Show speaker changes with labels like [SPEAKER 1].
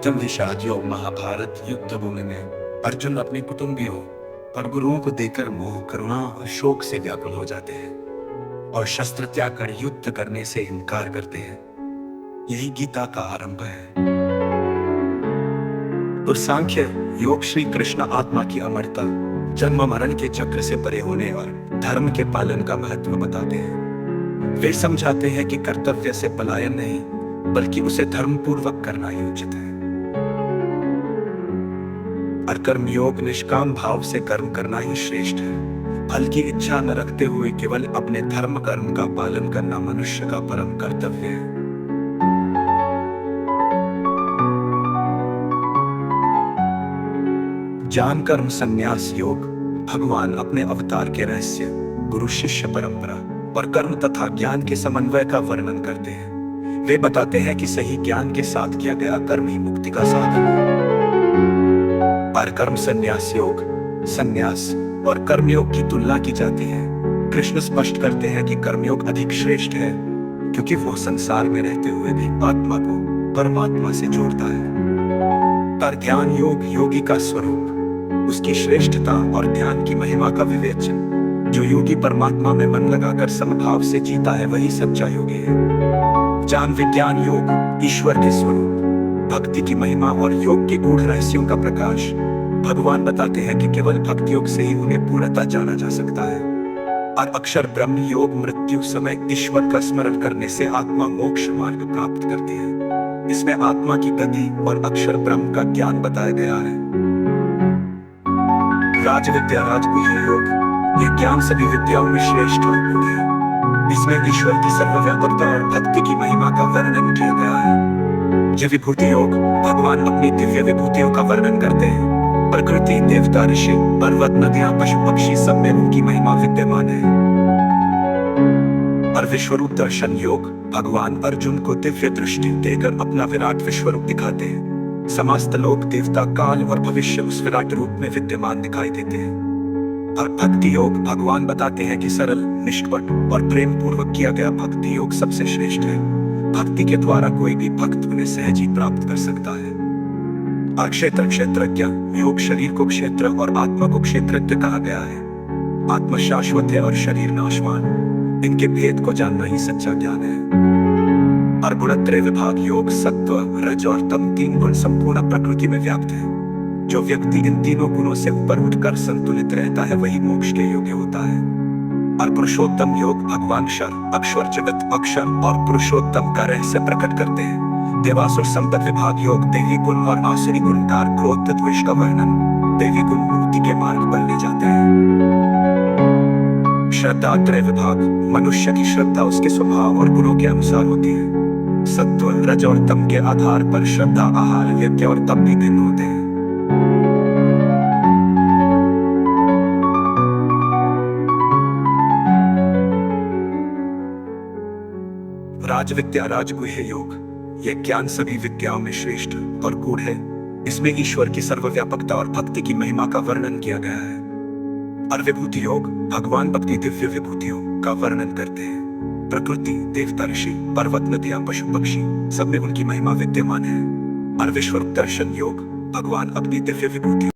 [SPEAKER 1] गौतम निषाद योग महाभारत युद्ध भूमि में अर्जुन अपने कुटुंबियों और गुरुओं को देखकर मोह, करुणा और शोक से व्याकुल हो जाते हैं और शस्त्र त्याग कर युद्ध करने से इनकार करते हैं। यही गीता का आरंभ है। तो सांख्य योग श्री कृष्ण आत्मा की अमरता, जन्म मरण के चक्र से परे होने और धर्म के पालन का महत्व बताते हैं। वे समझाते हैं कि कर्तव्य से पलायन नहीं बल्कि उसे धर्म पूर्वक करना ही उचित है। और कर्म योग निष्काम भाव से कर्म करना ही श्रेष्ठ है। फल की इच्छा न रखते हुए केवल अपने धर्म कर्म का पालन करना मनुष्य का परम कर्तव्य है। ज्ञान कर्म संन्यास योग भगवान अपने अवतार के रहस्य, गुरु शिष्य परंपरा और कर्म तथा ज्ञान के समन्वय का वर्णन करते हैं। वे बताते हैं कि सही ज्ञान के साथ किया गया कर्म ही मुक्ति का साधन है। पर कर्म संन्यास योग, संन्यास और कर्मयोग की तुलना की जाती है। कृष्ण स्पष्ट करते हैं कि कर्मयोग अधिक श्रेष्ठ है क्योंकि वो संसार में रहते हुए भी आत्मा को परमात्मा से जोड़ता है। पर ध्यान योग योगी का स्वरूप, उसकी श्रेष्ठता और ध्यान की महिमा का विवेचन। जो योगी परमात्मा में मन लगाकर समभाव से जीता है वही सच्चा योगी है। ज्ञान विज्ञान योग ईश्वर के स्वरूप, भक्ति की महिमा और योग के गूढ़ रहस्यों का प्रकाश। भगवान बताते हैं कि केवल भक्ति योग से ही उन्हें पूर्णतः जाना जा सकता है। और अक्षर ब्रह्म योग मृत्यु समय ईश्वर का स्मरण करने से आत्मा मोक्ष मार्ग प्राप्त करती है। इसमें आत्मा की गति और अक्षर ब्रह्म का ज्ञान बताया गया है। राज विद्या राजगुह्य योग, ये ज्ञान सभी विद्याओं में श्रेष्ठ और गूढ़ है। इसमें ईश्वर की सर्वव्यापकता और भक्ति की महिमा का वर्णन किया गया है। जब विभूति योग, भगवान अपनी दिव्य विभूतियों का वर्णन करते हैं। प्रकृति, देवता, ऋषि, पर्वत, नदियां, पशु पक्षी सब में उनकी महिमा विद्यमान है। और विश्वरूप दर्शन योग, भगवान अर्जुन को दिव्य दृष्टि देकर अपना विराट विश्वरूप दिखाते हैं। समस्त लोक, देवता, काल और भविष्य उस विराट रूप में विद्यमान दिखाई देते हैं। और भक्ति योग, भगवान बताते हैं कि सरल, निष्कपट और प्रेम पूर्वक किया गया भक्ति योग सबसे श्रेष्ठ है। भक्ति के द्वारा कोई भी भक्त उन्हें सहज ही प्राप्त कर सकता है। और क्षेत्र क्षेत्रज्ञ योग, शरीर को क्षेत्र और आत्मा को क्षेत्रज्ञ कहा गया है। आत्मा शाश्वत है और शरीर नाशवान। इनके भेद को जानना ही सच्चा ज्ञान है। और गुणत्रय विभाग योग, सत्व, रज और तम तीन गुण संपूर्ण प्रकृति में व्याप्त है। जो व्यक्ति इन तीनों गुणों से ऊपर उठकर संतुलित रहता है वही मोक्ष के योग्य होता है। और पुरुषोत्तम योग, भगवान अक्षर जगत अक्षर और पुरुषोत्तम का रहस्य प्रकट करते हैं। देवासुर संपद विभाग योग, देवी गुण और आसुरी गुण कार क्रोध द्वेष का वर्णन। देवी गुण मुक्ति के मार्ग पर ले जाते हैं। श्रद्धा त्रय विभाग, मनुष्य की श्रद्धा उसके स्वभाव और गुणों के अनुसार होती है। सत्व, रज और तम के आधार पर श्रद्धा, आहार, यज्ञ और तप भी भिन्न होते हैं। राजविद्या राजगुह्य योग, यह ज्ञान सभी विद्याओं में श्रेष्ठ और गूढ़ है। इसमें ईश्वर की सर्वव्यापकता और भक्ति की महिमा का वर्णन किया गया है। और विभूति योग, भगवान भक्ति दिव्य विभूतियों का वर्णन करते हैं। प्रकृति, देवता, ऋषि, पर्वत, नदियां, पशु पक्षी सब में उनकी महिमा विद्यमान है। और विश्वरूप दर्शन योग, भगवान अपनी दिव्य विभूति